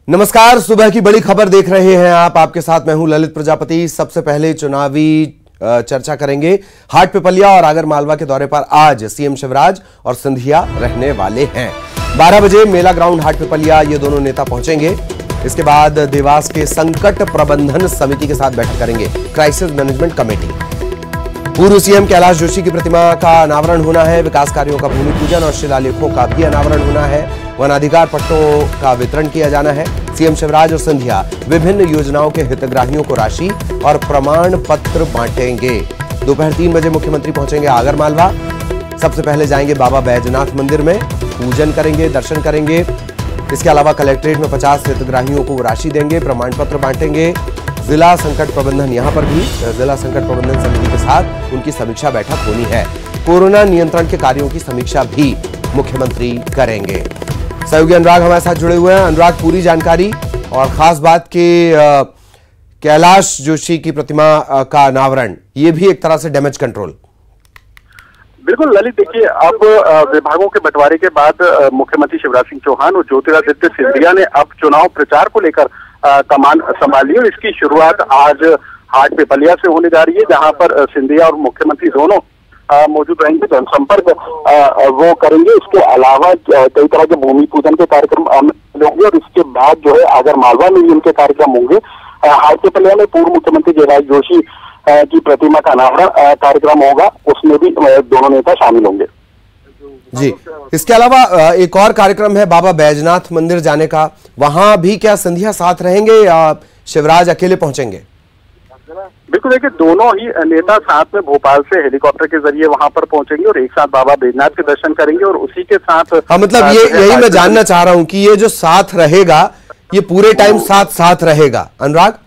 नमस्कार, सुबह की बड़ी खबर देख रहे हैं आप। आपके साथ मैं हूं ललित प्रजापति। सबसे पहले चुनावी चर्चा करेंगे। हाट पिपलिया और आगर मालवा के दौरे पर आज सीएम शिवराज और सिंधिया रहने वाले हैं। 12 बजे मेला ग्राउंड हाट पिपलिया ये दोनों नेता पहुंचेंगे। इसके बाद देवास के संकट प्रबंधन समिति के साथ बैठक करेंगे, क्राइसिस मैनेजमेंट कमेटी। पूर्व सीएम कैलाश जोशी की प्रतिमा का अनावरण होना है। विकास कार्यों का भूमि पूजन और शिलालेखों का भी अनावरण होना है। वनाधिकार पट्टों का वितरण किया जाना है। सीएम शिवराज और सिंधिया विभिन्न योजनाओं के हितग्राहियों को राशि और प्रमाण पत्र बांटेंगे। दोपहर 3 बजे मुख्यमंत्री पहुंचेंगे आगर मालवा। सबसे पहले जाएंगे बाबा बैजनाथ मंदिर में, पूजन करेंगे, दर्शन करेंगे। इसके अलावा कलेक्ट्रेट में 50 हितग्राहियों को राशि देंगे, प्रमाण पत्र बांटेंगे। जिला संकट प्रबंधन, यहां पर भी जिला संकट प्रबंधन समिति के साथ उनकी समीक्षा बैठक होनी है। कोरोना नियंत्रण के कार्यों की समीक्षा भी मुख्यमंत्री करेंगे। सहयोगी अनुराग हमारे साथ जुड़े हुए हैं। अनुराग, पूरी जानकारी और खास बात कि कैलाश जोशी की प्रतिमा का अनावरण, ये भी एक तरह से डैमेज कंट्रोल। बिल्कुल ललित, देखिए अब विभागों के बंटवारे के बाद मुख्यमंत्री शिवराज सिंह चौहान और ज्योतिरादित्य सिंधिया ने अब चुनाव प्रचार को लेकर कमान संभाली और इसकी शुरुआत आज हाट पिपलिया से होने जा रही है, जहां पर सिंधिया और मुख्यमंत्री दोनों मौजूद रहेंगे। जनसंपर्क वो करेंगे। इसके अलावा कई तरह के भूमि पूजन के कार्यक्रम होंगे और इसके बाद जो है आगर मालवा में भी उनके कार्यक्रम होंगे। हाट पिपलिया में पूर्व मुख्यमंत्री कैलाश जोशी की प्रतिमा का अनावरण कार्यक्रम होगा, उसमें भी दोनों नेता शामिल होंगे। जी, इसके अलावा एक और कार्यक्रम है बाबा बैजनाथ मंदिर जाने का। वहां भी क्या सिंधिया साथ रहेंगे या शिवराज अकेले पहुंचेंगे? बिल्कुल, देखिए दोनों ही नेता साथ में भोपाल से हेलीकॉप्टर के जरिए वहां पर पहुंचेंगे और एक साथ बाबा बैजनाथ के दर्शन करेंगे और उसी के साथ मतलब यही मैं जानना चाह रहा हूं कि ये जो साथ रहेगा, ये पूरे टाइम साथ रहेगा। अनुराग,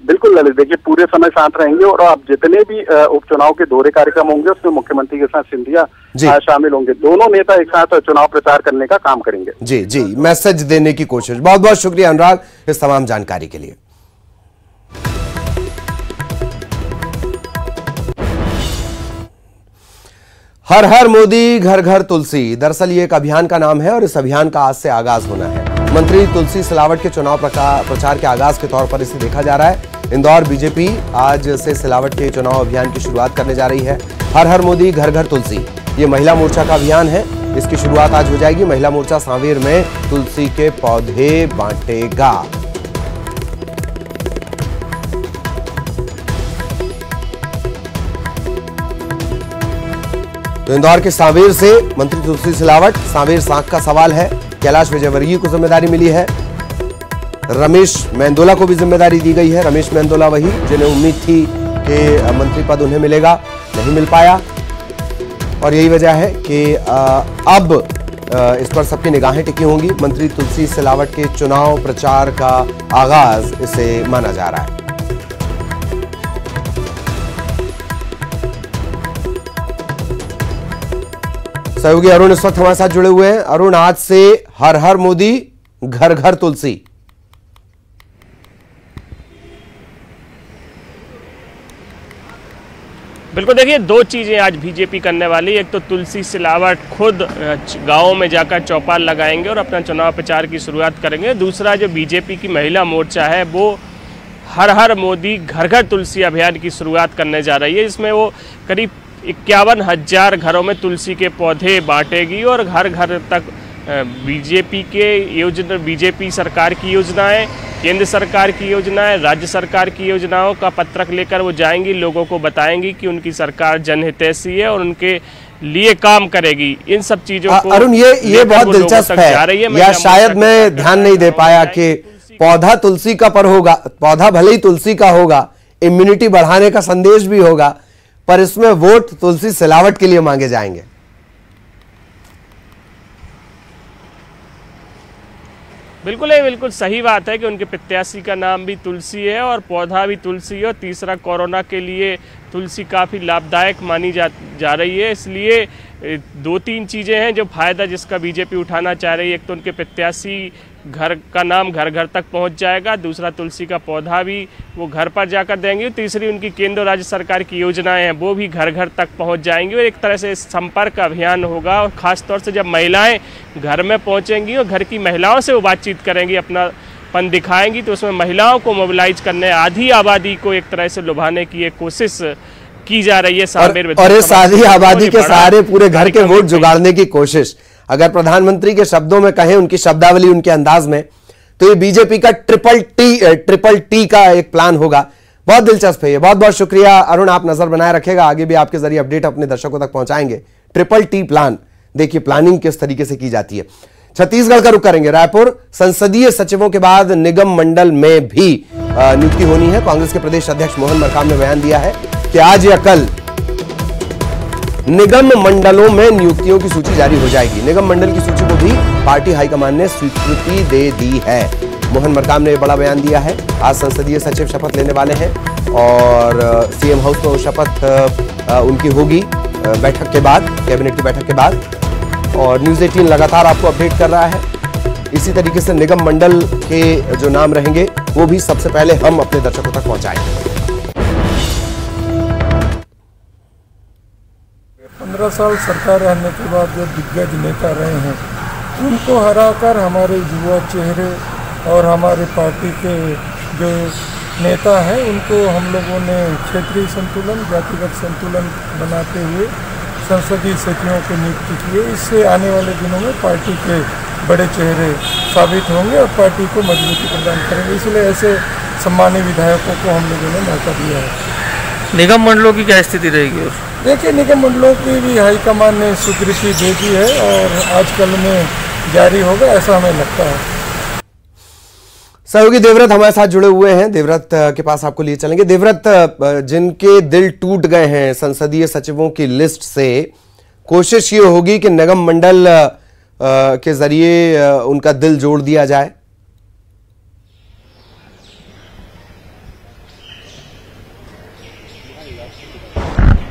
बिल्कुल ललित, देखिए पूरे समय साथ रहेंगे और अब जितने भी उपचुनाव के दौरे कार्यक्रम होंगे उसमें मुख्यमंत्री के साथ सिंधिया शामिल होंगे। दोनों नेता एक साथ चुनाव प्रचार करने का काम करेंगे। जी, मैसेज देने की कोशिश। बहुत बहुत शुक्रिया अनुराग इस तमाम जानकारी के लिए। हर हर मोदी घर घर तुलसी, दरअसल ये एक अभियान का नाम है और इस अभियान का आज से आगाज होना है। मंत्री तुलसी सिलावट के चुनाव प्रचार के आगाज के तौर पर इसे देखा जा रहा है। इंदौर बीजेपी आज से सिलावट के चुनाव अभियान की शुरुआत करने जा रही है। हर हर मोदी घर घर तुलसी, ये महिला मोर्चा का अभियान है। इसकी शुरुआत आज हो जाएगी। महिला मोर्चा सांवेर में तुलसी के पौधे बांटेगा। तो इंदौर के सांवेर से मंत्री तुलसी सिलावट, सांवेर सांख का सवाल है। कैलाश विजयवर्गीय को जिम्मेदारी मिली है। रमेश मेंदोला को भी जिम्मेदारी दी गई है। रमेश मेंदोला वही जिन्हें उम्मीद थी कि मंत्री पद उन्हें मिलेगा, नहीं मिल पाया और यही वजह है कि अब इस पर सबकी निगाहें टिकी होंगी। मंत्री तुलसी सिलावट के चुनाव प्रचार का आगाज इसे माना जा रहा है। सहयोगी अरुण इस वक्त हमारे साथ जुड़े हुए हैं। अरुण, आज से हर हर मोदी घर घर तुलसी। बिल्कुल, देखिए दो चीज़ें आज बीजेपी करने वाली। एक तो तुलसी सिलावट खुद गाँव में जाकर चौपाल लगाएंगे और अपना चुनाव प्रचार की शुरुआत करेंगे। दूसरा, जो बीजेपी की महिला मोर्चा है वो हर हर मोदी घर घर तुलसी अभियान की शुरुआत करने जा रही है। इसमें वो करीब 51,000 घरों में तुलसी के पौधे बांटेगी और घर घर तक बीजेपी सरकार की योजनाएं, केंद्र सरकार की योजनाएं, राज्य सरकार की योजनाओं का पत्रक लेकर वो जाएंगी, लोगों को बताएंगी कि उनकी सरकार जनहितैषी है और उनके लिए काम करेगी। इन सब चीजों को अरुण, ये बहुत दिलचस्प है। या शायद मैं ध्यान नहीं दे पाया कि पौधा तुलसी का पर होगा, पौधा भले ही तुलसी का होगा, इम्यूनिटी बढ़ाने का संदेश भी होगा, पर इसमें वोट तुलसी सिलावट के लिए मांगे जाएंगे। बिल्कुल, ये बिल्कुल सही बात है कि उनके प्रत्याशी का नाम भी तुलसी है और पौधा भी तुलसी है। और तीसरा, कोरोना के लिए तुलसी काफ़ी लाभदायक मानी जा रही है। इसलिए 2-3 चीज़ें हैं जो फायदा जिसका बीजेपी उठाना चाह रही है। एक तो उनके प्रत्याशी घर का नाम घर घर तक पहुंच जाएगा। दूसरा, तुलसी का पौधा भी वो घर पर जाकर देंगे। तीसरी, उनकी केंद्र और राज्य सरकार की योजनाएं हैं वो भी घर घर तक पहुंच जाएंगी और एक तरह से संपर्क अभियान होगा। और ख़ास तौर से जब महिलाएं घर में पहुंचेंगी और घर की महिलाओं से वो बातचीत करेंगी, अपना पन दिखाएंगी तो उसमें महिलाओं को मोबिलाइज करने, आधी आबादी को एक तरह से लुभाने की एक कोशिश की जा रही है। और इस आधी आबादी के सहारे पूरे घर के वोट जुगाड़ने की कोशिश, अगर प्रधानमंत्री के शब्दों में कहें, उनकी शब्दावली, उनके अंदाज में, तो ये बीजेपी का ट्रिपल टी का एक प्लान होगा। बहुत दिलचस्प है ये। बहुत बहुत शुक्रिया अरुण, आप नजर बनाए रखेगा, आगे भी आपके जरिए अपडेट अपने दर्शकों तक पहुंचाएंगे। ट्रिपल टी प्लान, देखिए प्लानिंग किस तरीके से की जाती है। छत्तीसगढ़ का रुख करेंगे। रायपुर संसदीय सचिवों के बाद निगम मंडल में भी नियुक्ति होनी है। कांग्रेस के प्रदेश अध्यक्ष मोहन मरकाम ने बयान दिया है कि आज या कल निगम मंडलों में नियुक्तियों की सूची जारी हो जाएगी। निगम मंडल की सूची को भी पार्टी हाईकमान ने स्वीकृति दे दी है। मोहन मरकाम ने बड़ा बयान दिया है। आज संसदीय सचिव शपथ लेने वाले हैं और सीएम हाउस में वो शपथ उनकी होगी बैठक के बाद, कैबिनेट की बैठक के बाद। और न्यूज़ 18 लगातार आपको अपडेट कर रहा है। इसी तरीके से निगम मंडल के जो नाम रहेंगे वो भी सबसे पहले हम अपने दर्शकों तक पहुंचाएंगे। 15 साल सरकार रहने के बाद जो दिग्गज नेता रहे हैं, उनको हराकर हमारे युवा चेहरे और हमारे पार्टी के जो नेता हैं, उनको हम लोगों ने क्षेत्रीय संतुलन, जातिगत संतुलन बनाते हुए संसदीय सचिवों की नियुक्ति की है। इससे आने वाले दिनों में पार्टी के बड़े चेहरे साबित होंगे और पार्टी को मजबूती प्रदान करेंगे। इसलिए ऐसे सम्मानीय विधायकों को हम लोगों ने मौका दिया है। निगम मंडलों की क्या स्थिति रहेगी? देखिए, निगम मंडलों की भी हाईकमान ने स्वीकृति दे दी है और आजकल में जारी होगा, ऐसा हमें लगता है। सहयोगी देवव्रत हमारे साथ जुड़े हुए हैं। देवव्रत के पास आपको लिए चलेंगे। देवव्रत, जिनके दिल टूट गए हैं संसदीय सचिवों की लिस्ट से, कोशिश ये होगी कि निगम मंडल के जरिए उनका दिल जोड़ दिया जाए।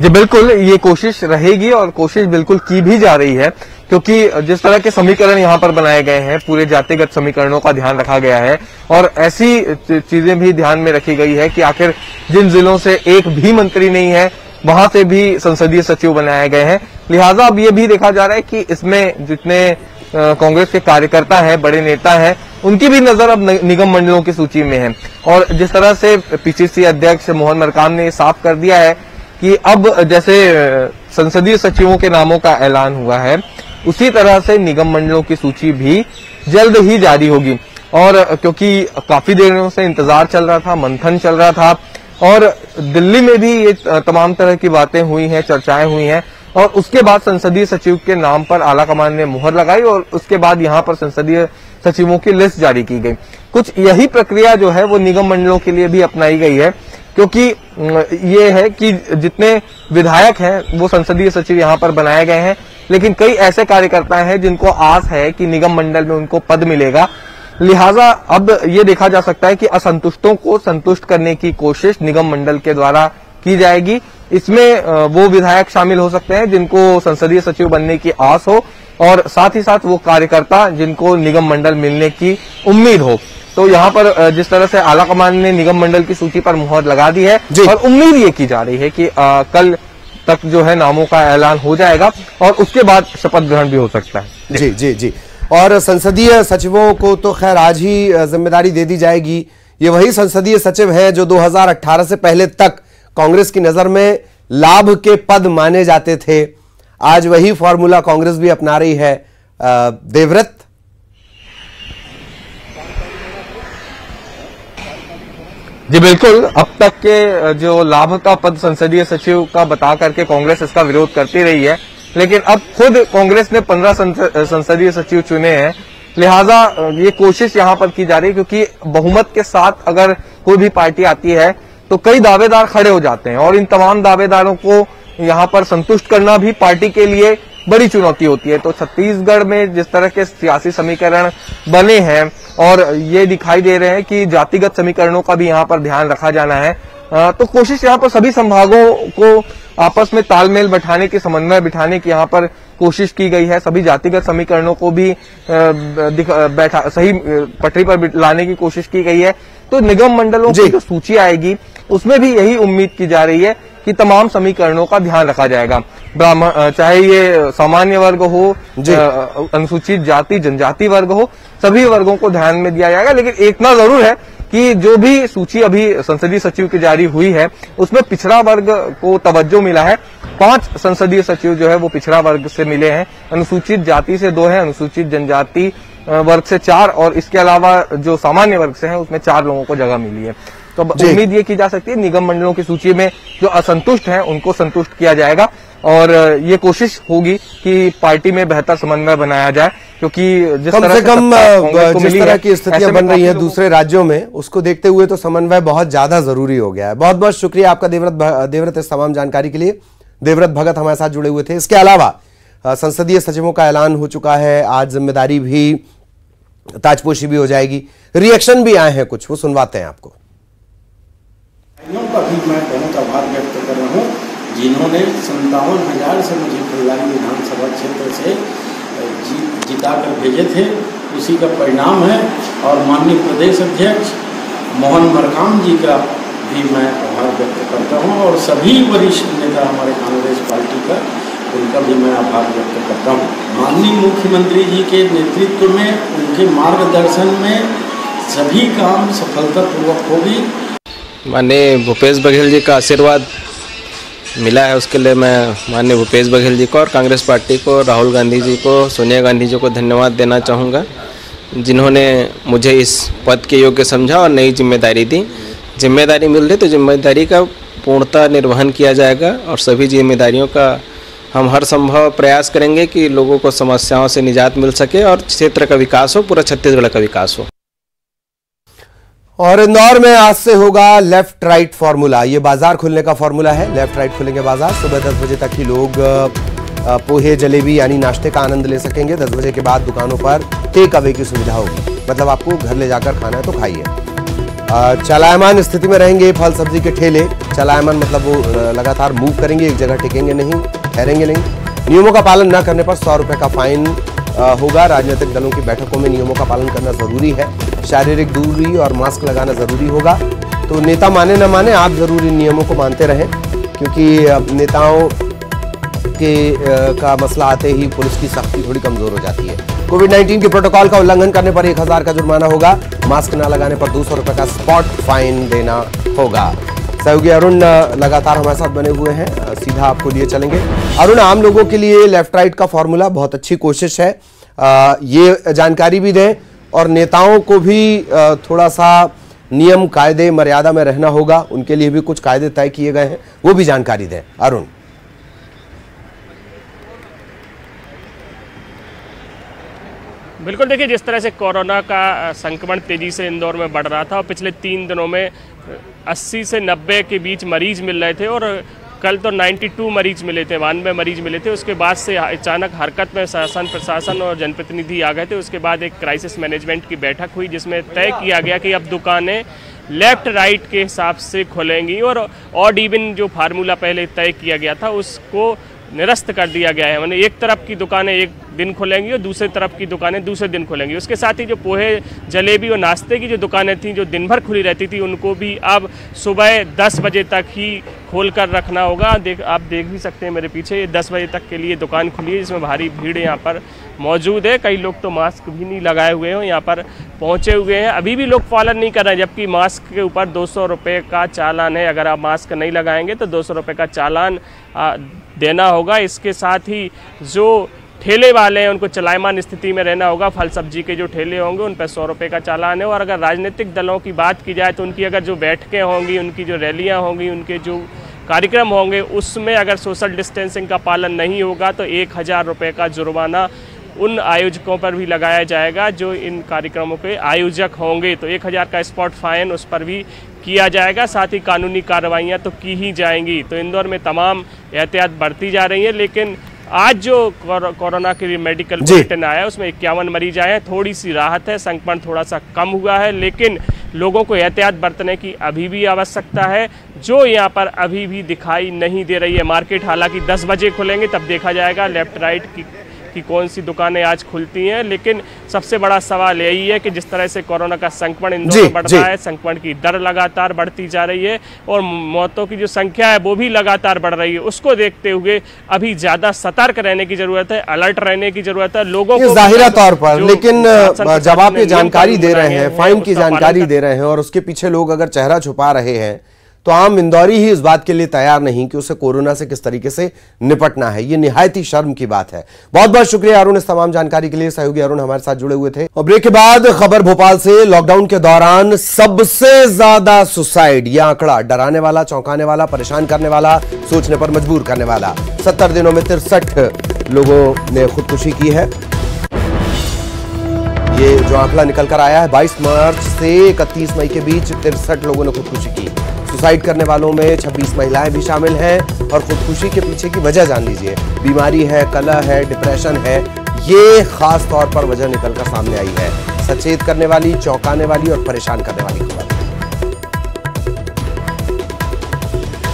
जी बिल्कुल, ये कोशिश रहेगी और कोशिश बिल्कुल की भी जा रही है, क्योंकि जिस तरह के समीकरण यहाँ पर बनाए गए हैं, पूरे जातिगत समीकरणों का ध्यान रखा गया है और ऐसी चीजें भी ध्यान में रखी गई है कि आखिर जिन जिलों से एक भी मंत्री नहीं है, वहां से भी संसदीय सचिव बनाए गए हैं। लिहाजा अब ये भी देखा जा रहा है कि इसमें जितने कांग्रेस के कार्यकर्ता हैं, बड़े नेता हैं, उनकी भी नजर अब निगम मंडलों की सूची में है। और जिस तरह से पीसीसी अध्यक्ष मोहन मरकाम ने साफ कर दिया है कि अब जैसे संसदीय सचिवों के नामों का ऐलान हुआ है, उसी तरह से निगम मंडलों की सूची भी जल्द ही जारी होगी। और क्योंकि काफी देरों से इंतजार चल रहा था, मंथन चल रहा था और दिल्ली में भी ये तमाम तरह की बातें हुई हैं, चर्चाएं हुई हैं और उसके बाद संसदीय सचिव के नाम पर आलाकमान ने मुहर लगाई और उसके बाद यहाँ पर संसदीय सचिवों की लिस्ट जारी की गई। कुछ यही प्रक्रिया जो है वो निगम मंडलों के लिए भी अपनाई गई है, क्योंकि ये है कि जितने विधायक हैं वो संसदीय सचिव यहाँ पर बनाए गए हैं, लेकिन कई ऐसे कार्यकर्ता हैं जिनको आस है कि निगम मंडल में उनको पद मिलेगा। लिहाजा अब ये देखा जा सकता है कि असंतुष्टों को संतुष्ट करने की कोशिश निगम मंडल के द्वारा की जाएगी। इसमें वो विधायक शामिल हो सकते हैं जिनको संसदीय सचिव बनने की आस हो और साथ ही साथ वो कार्यकर्ता जिनको निगम मंडल मिलने की उम्मीद हो। तो यहाँ पर जिस तरह से आलाकमान ने निगम मंडल की सूची पर मुहर लगा दी है और उम्मीद ये की जा रही है कि कल तक जो है नामों का ऐलान हो जाएगा और उसके बाद शपथ ग्रहण भी हो सकता है। जी जी जी। और संसदीय सचिवों को तो खैर आज ही जिम्मेदारी दे दी जाएगी। ये वही संसदीय सचिव हैं जो 2018 से पहले तक कांग्रेस की नजर में लाभ के पद माने जाते थे। आज वही फॉर्मूला कांग्रेस भी अपना रही है। देवव्रत, जी बिल्कुल, अब तक के जो लाभ का पद संसदीय सचिव का बता करके कांग्रेस इसका विरोध करती रही है, लेकिन अब खुद कांग्रेस ने 15 संसदीय सचिव चुने हैं। लिहाजा ये कोशिश यहाँ पर की जा रही है, क्योंकि बहुमत के साथ अगर कोई भी पार्टी आती है तो कई दावेदार खड़े हो जाते हैं और इन तमाम दावेदारों को यहाँ पर संतुष्ट करना भी पार्टी के लिए बड़ी चुनौती होती है। तो छत्तीसगढ़ में जिस तरह के सियासी समीकरण बने हैं और ये दिखाई दे रहे हैं कि जातिगत समीकरणों का भी यहाँ पर ध्यान रखा जाना है, तो कोशिश यहाँ पर सभी संभागों को आपस में तालमेल बैठाने की, समन्वय बिठाने की यहाँ पर कोशिश की गई है। सभी जातिगत समीकरणों को भी सही पटरी पर लाने की कोशिश की गई है। तो निगम मंडलों की जो सूची आएगी उसमें भी यही उम्मीद की जा रही है कि तमाम समीकरणों का ध्यान रखा जाएगा। ब्राह्मण, चाहे ये सामान्य वर्ग हो, अनुसूचित जाति जनजाति वर्ग हो, सभी वर्गों को ध्यान में दिया जाएगा। लेकिन इतना जरूर है कि जो भी सूची अभी संसदीय सचिव की जारी हुई है उसमें पिछड़ा वर्ग को तवज्जो मिला है। 5 संसदीय सचिव जो है वो पिछड़ा वर्ग से मिले हैं, अनुसूचित जाति से 2 हैं, अनुसूचित जनजाति वर्ग से 4 और इसके अलावा जो सामान्य वर्ग से हैं उसमें 4 लोगों को जगह मिली है। तो उम्मीद ये की जा सकती है निगम मंडलों की सूची में जो असंतुष्ट हैं उनको संतुष्ट किया जाएगा और ये कोशिश होगी कि पार्टी में बेहतर समन्वय बनाया जाए, क्योंकि जिस तरह से कम जिस तरह की स्थितियां बन रही हैं दूसरे राज्यों में, उसको देखते हुए तो समन्वय बहुत ज्यादा जरूरी हो गया है। बहुत बहुत शुक्रिया आपका देवव्रत इस तमाम जानकारी के लिए। देवव्रत भगत हमारे साथ जुड़े हुए थे। इसके अलावा संसदीय सचिवों का ऐलान हो चुका है, आज जिम्मेदारी भी, ताजपोशी भी हो जाएगी, रिएक्शन भी आए हैं कुछ, वो सुनवाते हैं आपको। का भी मैं बहुत आभार व्यक्त कर रहा हूँ जिन्होंने 57,000 से मुझे फुलवारी विधानसभा क्षेत्र से जिता कर भेजे थे, उसी का परिणाम है। और माननीय प्रदेश अध्यक्ष मोहन मरकाम जी का भी मैं आभार व्यक्त करता हूँ और सभी वरिष्ठ नेता हमारे कांग्रेस पार्टी का, उनका भी मैं आभार व्यक्त करता हूँ। माननीय मुख्यमंत्री जी के नेतृत्व में, उनके मार्गदर्शन में सभी काम सफलतापूर्वक होगी। माननीय भूपेश बघेल जी का आशीर्वाद मिला है, उसके लिए मैं माननीय भूपेश बघेल जी को और कांग्रेस पार्टी को, राहुल गांधी जी को, सोनिया गांधी जी को धन्यवाद देना चाहूँगा, जिन्होंने मुझे इस पद के योग्य समझा और नई जिम्मेदारी दी। जिम्मेदारी मिल रही तो जिम्मेदारी का पूर्णतः निर्वहन किया जाएगा और सभी जिम्मेदारियों का हम हर संभव प्रयास करेंगे कि लोगों को समस्याओं से निजात मिल सके और क्षेत्र का विकास हो, पूरा छत्तीसगढ़ का विकास हो। और इंदौर में आज से होगा लेफ्ट राइट फॉर्मूला। ये बाजार खुलने का फॉर्मूला है, लेफ्ट राइट खुलेंगे बाजार। सुबह 10 बजे तक ही लोग पोहे जलेबी यानी नाश्ते का आनंद ले सकेंगे। 10 बजे के बाद दुकानों पर टेक अवे की सुविधा होगी, मतलब आपको घर ले जाकर खाना है तो खाइए। चलायमान स्थिति में रहेंगे फल सब्जी के ठेले। चलायमान मतलब वो लगातार मूव करेंगे, एक जगह टिकेंगे नहीं, ठहरेंगे नहीं। नियमों का पालन न करने पर 100 रुपए का फाइन होगा। राजनीतिक दलों की बैठकों में नियमों का पालन करना जरूरी है, शारीरिक दूरी और मास्क लगाना जरूरी होगा। तो नेता माने न माने, आप जरूर इन नियमों को मानते रहें, क्योंकि नेताओं के का मसला आते ही पुलिस की सख्ती थोड़ी कमजोर हो जाती है। कोविड-19 के प्रोटोकॉल का उल्लंघन करने पर 1000 का जुर्माना होगा। मास्क न लगाने पर 200 रुपए का स्पॉट फाइन देना होगा। सहयोगी अरुण लगातार हमारे साथ बने हुए हैं, सीधा आपको लिए चलेंगे। अरुण, आम लोगों के लिए लेफ्ट राइट का फॉर्मूला बहुत अच्छी कोशिश है, ये जानकारी भी दें और नेताओं को भी थोड़ा सा नियम कायदे मर्यादा में रहना होगा, उनके लिए भी कुछ कायदे तय किए गए हैं, वो भी जानकारी दें अरुण। बिल्कुल, देखिए जिस तरह से कोरोना का संक्रमण तेज़ी से इंदौर में बढ़ रहा था और पिछले 3 दिनों में 80 से 90 के बीच मरीज मिल रहे थे और कल तो 92 मरीज मिले थे, 92 मरीज मिले थे। उसके बाद से अचानक हरकत में शासन प्रशासन और जनप्रतिनिधि आ गए थे। उसके बाद एक क्राइसिस मैनेजमेंट की बैठक हुई जिसमें तय किया गया कि अब दुकानें लेफ्ट राइट के हिसाब से खुलेंगी और ऑड इवन जो फार्मूला पहले तय किया गया था उसको निरस्त कर दिया गया है। मैंने एक तरफ की दुकानें एक दिन खुलेंगी और दूसरी तरफ की दुकानें दूसरे दिन खुलेंगी। उसके साथ ही जो पोहे जलेबी और नाश्ते की जो दुकानें थी जो दिन भर खुली रहती थी उनको भी अब सुबह 10 बजे तक ही खोल कर रखना होगा। आप देख भी सकते हैं मेरे पीछे, ये 10 बजे तक के लिए दुकान खुली है, जिसमें भारी भीड़ यहाँ पर मौजूद है। कई लोग तो मास्क भी नहीं लगाए हुए हैं, यहाँ पर पहुँचे हुए हैं, अभी भी लोग पालन नहीं कर रहे हैं, जबकि मास्क के ऊपर 200 रुपये का चालान है। अगर आप मास्क नहीं लगाएंगे तो 200 रुपये का चालान देना होगा। इसके साथ ही जो ठेले वाले हैं उनको चलायमान स्थिति में रहना होगा। फल सब्जी के जो ठेले होंगे उन पर 100 रुपये का चालान है। और अगर राजनीतिक दलों की बात की जाए तो उनकी अगर जो बैठकें होंगी, उनकी जो रैलियां होंगी, उनके जो कार्यक्रम होंगे, उसमें अगर सोशल डिस्टेंसिंग का पालन नहीं होगा तो 1000 रुपये का जुर्माना उन आयोजकों पर भी लगाया जाएगा जो इन कार्यक्रमों के आयोजक होंगे। तो 1000 का स्पॉट फाइन उस पर भी किया जाएगा। साथ ही कानूनी कार्रवाइयाँ तो की ही जाएंगी। तो इंदौर में तमाम एहतियात बढ़ती जा रही है। लेकिन आज जो कोरोना के लिए मेडिकल बुलेटिन आया उसमें 51 मरीज आए हैं, थोड़ी सी राहत है, संक्रमण थोड़ा सा कम हुआ है, लेकिन लोगों को एहतियात बरतने की अभी भी आवश्यकता है, जो यहाँ पर अभी भी दिखाई नहीं दे रही है। मार्केट हालांकि 10 बजे खुलेंगे, तब देखा जाएगा लेफ्ट राइट कि कौन सी दुकानें आज खुलती हैं, लेकिन सबसे बड़ा सवाल यही है कि जिस तरह से कोरोना का संक्रमण इंदौर में बढ़ रहा है, संक्रमण की दर लगातार बढ़ती जा रही है और मौतों की जो संख्या है वो भी लगातार बढ़ रही है। उसको देखते हुए अभी ज्यादा सतर्क रहने की जरूरत है, अलर्ट रहने की जरूरत है लोगों को जाहिरा तौर पर। लेकिन जब आप ये जानकारी दे रहे हैं, फाइन की जानकारी दे रहे हैं और उसके पीछे लोग अगर चेहरा छुपा रहे हैं, तो आम इंदौरी ही इस बात के लिए तैयार नहीं कि उसे कोरोना से किस तरीके से निपटना है। ये निहायत ही शर्म की बात है। बहुत बहुत शुक्रिया अरुण इस तमाम जानकारी के लिए। सहयोगी अरुण हमारे साथ जुड़े हुए थे। और ब्रेक के बाद खबर भोपाल से। लॉकडाउन के दौरान सबसे ज्यादा सुसाइड, यह आंकड़ा डराने वाला, चौंकाने वाला, परेशान करने वाला, सोचने पर मजबूर करने वाला। 70 दिनों में 63 लोगों ने खुदकुशी की है। ये जो आंकड़ा निकल कर आया है, 22 मार्च से 31 मई के बीच 63 लोगों ने खुदकुशी की। सुसाइड करने वालों में 26 महिलाएं भी शामिल हैं। और खुदकुशी के पीछे की वजह जान लीजिए। बीमारी है, कलह है, डिप्रेशन है, ये खास तौर पर वजह निकलकर सामने आई है। सचेत करने वाली, चौंकाने वाली और परेशान करने वाली खबर।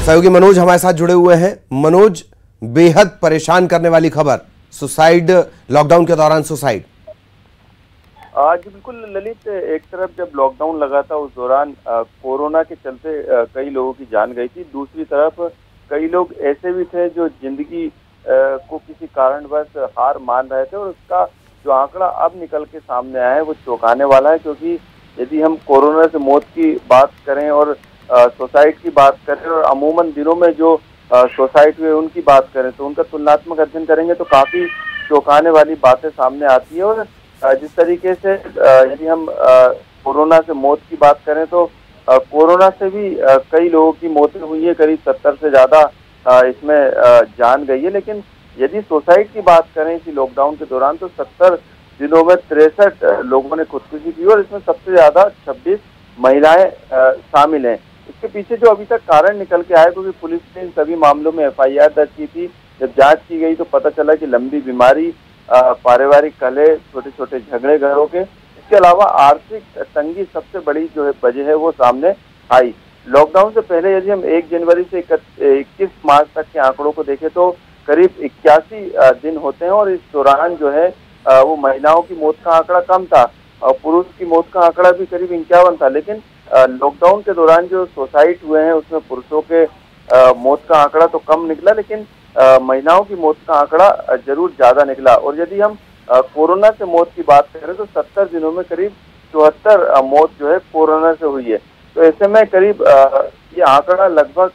सहयोगी मनोज हमारे साथ जुड़े हुए हैं। मनोज, बेहद परेशान करने वाली खबर, सुसाइड, लॉकडाउन के दौरान सुसाइड। आज बिल्कुल ललित, एक तरफ जब लॉकडाउन लगा था उस दौरान कोरोना के चलते कई लोगों की जान गई थी। दूसरी तरफ कई लोग ऐसे भी थे जो जिंदगी को किसी कारणवश हार मान रहे थे। और उसका जो आंकड़ा अब निकल के सामने आया है वो चौंकाने वाला है। क्योंकि यदि हम कोरोना से मौत की बात करें और सुसाइड की बात करें और अमूमन दिनों में जो सुसाइड हुए उनकी बात करें, तो उनका तुलनात्मक अध्ययन करेंगे तो काफी चौंकाने वाली बातें सामने आती है। और जिस तरीके से यदि हम कोरोना से मौत की बात करें तो कोरोना से भी कई लोगों की मौतें हुई है, करीब 70 से ज्यादा इसमें जान गई है। लेकिन यदि सुसाइड की बात करें इसी लॉकडाउन के दौरान तो 70 दिनों में 63 लोगों ने खुदकुशी की और इसमें सबसे ज्यादा 26 महिलाएं शामिल हैं। इसके पीछे जो अभी तक कारण निकल के आया, क्योंकि पुलिस ने इन सभी मामलों में FIR दर्ज की थी। जब जांच की गई तो पता चला कि लंबी बीमारी, पारिवारिक कलह, छोटे छोटे झगड़े घरों के, इसके अलावा आर्थिक तंगी सबसे बड़ी जो है वजह है वो सामने आई। लॉकडाउन से पहले यदि हम 1 जनवरी से 21 मार्च तक के आंकड़ों को देखें तो करीब 81 दिन होते हैं। और इस दौरान जो है वो महिलाओं की मौत का आंकड़ा कम था और पुरुष की मौत का आंकड़ा भी करीब 51 था। लेकिन लॉकडाउन के दौरान जो सुसाइड हुए हैं उसमें पुरुषों के मौत का आंकड़ा तो कम निकला, लेकिन महिलाओं की मौत का आंकड़ा जरूर ज्यादा निकला। और यदि हम कोरोना से मौत की बात करें तो 70 दिनों में करीब 74 मौत जो है कोरोना से हुई है। तो ऐसे में करीब ये आंकड़ा लगभग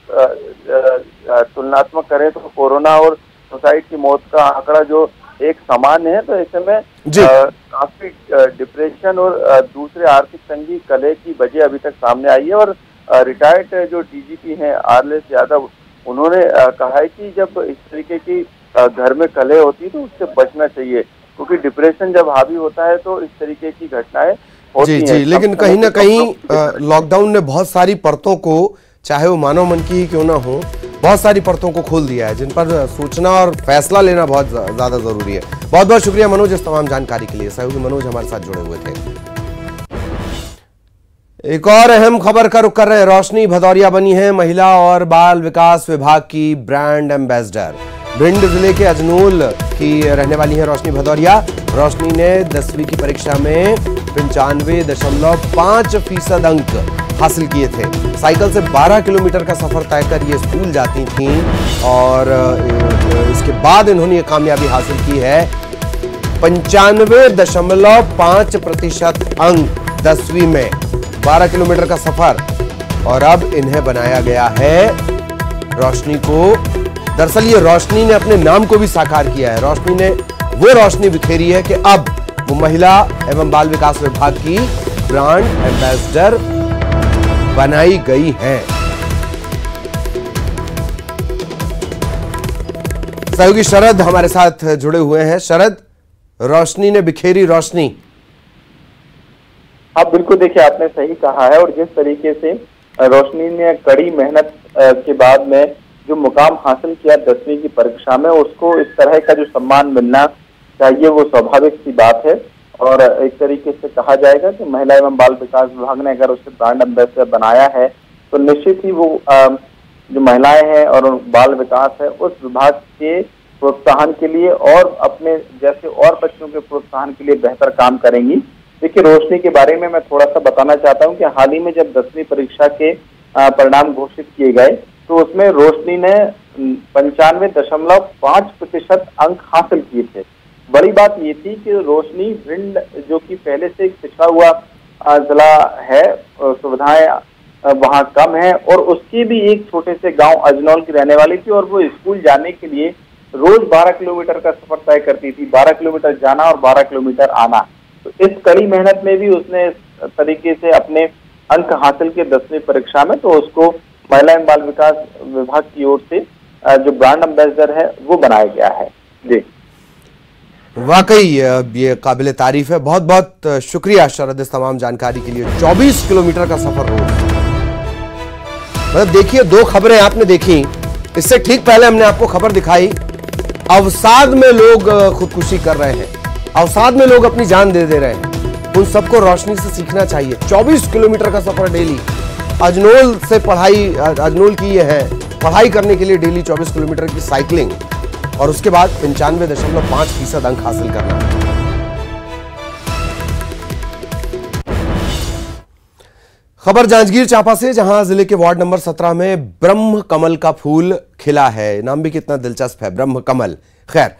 तुलनात्मक करें तो कोरोना और सुसाइड की मौत का आंकड़ा जो एक समान है। तो ऐसे में काफी डिप्रेशन और दूसरे आर्थिक तंगी, कलह की वजह अभी तक सामने आई है। और रिटायर्ड जो DGP हैं RLS यादव, उन्होंने कहा है कि जब इस तरीके की घर में कलह होती है तो उससे बचना चाहिए, क्योंकि डिप्रेशन जब हावी होता है तो इस तरीके की घटनाएं होती हैं। जी, लेकिन कहीं ना कहीं लॉकडाउन ने बहुत सारी परतों को, चाहे वो मानव मन की ही क्यों ना हो, बहुत सारी परतों को खोल दिया है जिन पर सोचना और फैसला लेना बहुत ज्यादा जरूरी है। बहुत बहुत शुक्रिया मनोज इस तमाम जानकारी के लिए। सहयोगी मनोज हमारे साथ जुड़े हुए थे। एक और अहम खबर का रुख कर रहे हैं। रोशनी भदौरिया बनी है महिला और बाल विकास विभाग की ब्रांड एम्बेसडर। भिंड जिले के अजनूल की रहने वाली है रोशनी भदौरिया। रोशनी ने 10वीं की परीक्षा में 95.5% अंक हासिल किए थे। साइकिल से 12 किलोमीटर का सफर तय कर ये स्कूल जाती थीं और इसके बाद इन्होंने ये कामयाबी हासिल की है। 95.5% अंक 10वीं में, 12 किलोमीटर का सफर। और अब इन्हें बनाया गया है रोशनी को। दरअसल ये रोशनी ने अपने नाम को भी साकार किया है। रोशनी ने वो रोशनी बिखेरी है कि अब वो महिला एवं बाल विकास विभाग की ब्रांड एम्बेसडर बनाई गई है। सहयोगी शरद हमारे साथ जुड़े हुए हैं। शरद, रोशनी ने बिखेरी रोशनी। हाँ बिल्कुल, देखिए आपने सही कहा है। और जिस तरीके से रोशनी ने कड़ी मेहनत के बाद में जो मुकाम हासिल किया 10वीं की परीक्षा में, उसको इस तरह का जो सम्मान मिलना चाहिए वो स्वाभाविक सी बात है। और एक तरीके से कहा जाएगा कि महिला एवं बाल विकास विभाग ने अगर उसे ब्रांड एम्बेसडर बनाया है तो निश्चित ही वो जो महिलाएं हैं और बाल विकास है उस विभाग के प्रोत्साहन के लिए और अपने जैसे और बच्चों के प्रोत्साहन के लिए बेहतर काम करेंगी। देखिए, रोशनी के बारे में मैं थोड़ा सा बताना चाहता हूं कि हाल ही में जब 10वीं परीक्षा के परिणाम घोषित किए गए तो उसमें रोशनी ने 95.5% अंक हासिल किए थे। बड़ी बात ये थी कि रोशनी भिंड, जो कि पहले से एक पिछड़ा हुआ जिला है, सुविधाएं वहाँ कम है, और उसकी भी एक छोटे से गांव अजनौल की रहने वाली थी और वो स्कूल जाने के लिए रोज 12 किलोमीटर का सफर तय करती थी, 12 किलोमीटर जाना और 12 किलोमीटर आना। तो इस कड़ी मेहनत में भी उसने इस तरीके से अपने अंक हासिल किए 10वीं परीक्षा में, तो उसको महिला एवं बाल विकास विभाग की ओर से जो ब्रांड एम्बेसडर है वो बनाया गया है। जी, वाकई ये काबिले तारीफ है। बहुत बहुत शुक्रिया शरद इस तमाम जानकारी के लिए। 24 किलोमीटर का सफर रोज, मतलब देखिए, दो खबरें आपने देखी। इससे ठीक पहले हमने आपको खबर दिखाई, अवसाद में लोग खुदकुशी कर रहे हैं, अवसाद में लोग अपनी जान दे रहे हैं। उन सबको रोशनी से सीखना चाहिए। 24 किलोमीटर का सफर डेली, अजनौल से पढ़ाई, अजनौल की ये है, पढ़ाई करने के लिए डेली 24 किलोमीटर की साइकिलिंग, और उसके बाद 95.5% अंक हासिल करना। खबर जांजगीर चांपा से, जहां जिले के वार्ड नंबर 17 में ब्रह्म कमल का फूल खिला है। नाम भी कितना दिलचस्प है, ब्रह्म कमल। खैर,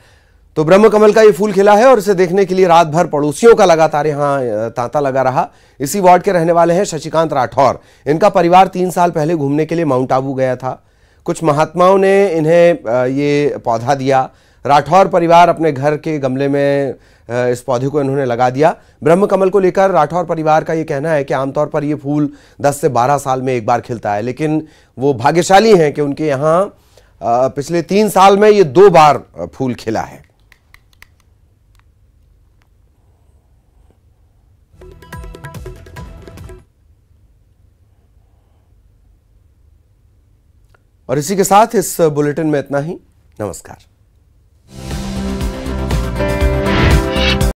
तो ब्रह्म कमल का ये फूल खिला है और इसे देखने के लिए रात भर पड़ोसियों का लगातार यहां तांता लगा रहा। इसी वार्ड के रहने वाले हैं शशिकांत राठौर। इनका परिवार 3 साल पहले घूमने के लिए माउंट आबू गया था। कुछ महात्माओं ने इन्हें ये पौधा दिया। राठौर परिवार अपने घर के गमले में इस पौधे को इन्होंने लगा दिया। ब्रह्म कमल को लेकर राठौर परिवार का ये कहना है कि आमतौर पर ये फूल 10 से 12 साल में एक बार खिलता है, लेकिन वो भाग्यशाली हैं कि उनके यहाँ पिछले 3 साल में ये 2 बार फूल खिला है। और इसी के साथ इस बुलेटिन में इतना ही। नमस्कार।